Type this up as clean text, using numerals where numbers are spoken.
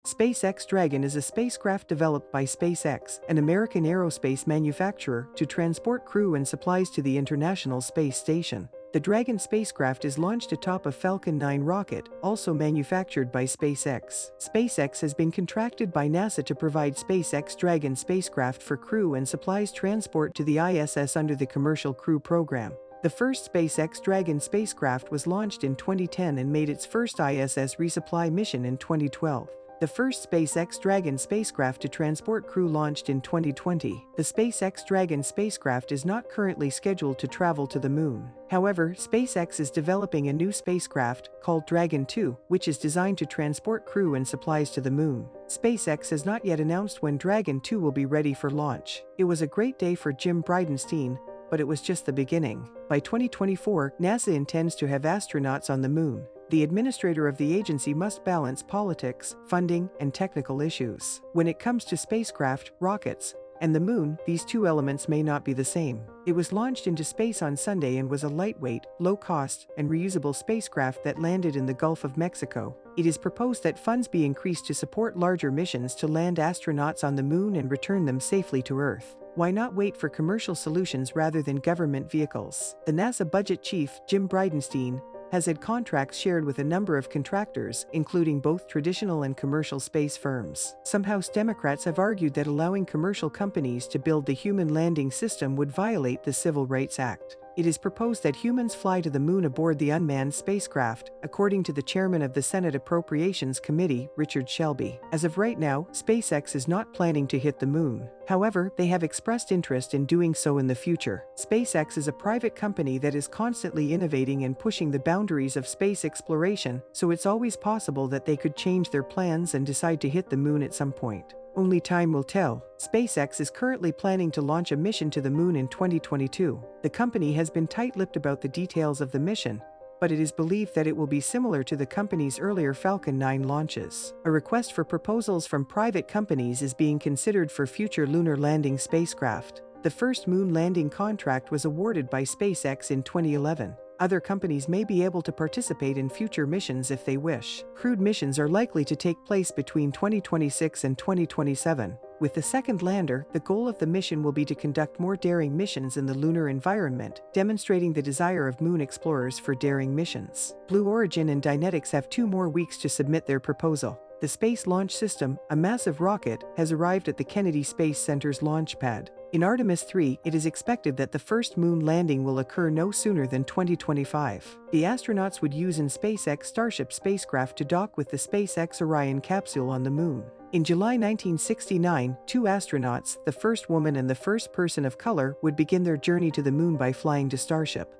SpaceX Dragon is a spacecraft developed by SpaceX, an American aerospace manufacturer, to transport crew and supplies to the International Space Station. The Dragon spacecraft is launched atop a Falcon 9 rocket, also manufactured by SpaceX. SpaceX has been contracted by NASA to provide SpaceX Dragon spacecraft for crew and supplies transport to the ISS under the Commercial Crew Program. The first SpaceX Dragon spacecraft was launched in 2010 and made its first ISS resupply mission in 2012. The first SpaceX Dragon spacecraft to transport crew launched in 2020. The SpaceX Dragon spacecraft is not currently scheduled to travel to the moon. However, SpaceX is developing a new spacecraft, called Dragon 2, which is designed to transport crew and supplies to the moon. SpaceX has not yet announced when Dragon 2 will be ready for launch. It was a great day for Jim Bridenstine, but it was just the beginning. By 2024, NASA intends to have astronauts on the moon. The administrator of the agency must balance politics, funding, and technical issues. When it comes to spacecraft, rockets, and the moon, these two elements may not be the same. It was launched into space on Sunday and was a lightweight, low-cost, and reusable spacecraft that landed in the Gulf of Mexico. It is proposed that funds be increased to support larger missions to land astronauts on the moon and return them safely to Earth. Why not wait for commercial solutions rather than government vehicles? The NASA budget chief, Jim Bridenstine, has had contracts shared with a number of contractors, including both traditional and commercial space firms. Some House Democrats have argued that allowing commercial companies to build the human landing system would violate the Civil Rights Act. It is proposed that humans fly to the moon aboard the unmanned spacecraft, according to the chairman of the Senate Appropriations Committee, Richard Shelby. As of right now, SpaceX is not planning to hit the moon. However, they have expressed interest in doing so in the future. SpaceX is a private company that is constantly innovating and pushing the boundaries of space exploration, so it's always possible that they could change their plans and decide to hit the moon at some point. Only time will tell. SpaceX is currently planning to launch a mission to the moon in 2022. The company has been tight-lipped about the details of the mission, but it is believed that it will be similar to the company's earlier Falcon 9 launches. A request for proposals from private companies is being considered for future lunar landing spacecraft. The first moon landing contract was awarded by SpaceX in 2011. Other companies may be able to participate in future missions if they wish. Crewed missions are likely to take place between 2026 and 2027. With the second lander, the goal of the mission will be to conduct more daring missions in the lunar environment, demonstrating the desire of moon explorers for daring missions. Blue Origin and Dynetics have 2 more weeks to submit their proposal. The Space Launch System, a massive rocket, has arrived at the Kennedy Space Center's launch pad. In Artemis 3, it is expected that the first moon landing will occur no sooner than 2025. The astronauts would use an SpaceX Starship spacecraft to dock with the SpaceX Orion capsule on the moon. In July 1969, 2 astronauts, the first woman and the first person of color, would begin their journey to the moon by flying to Starship.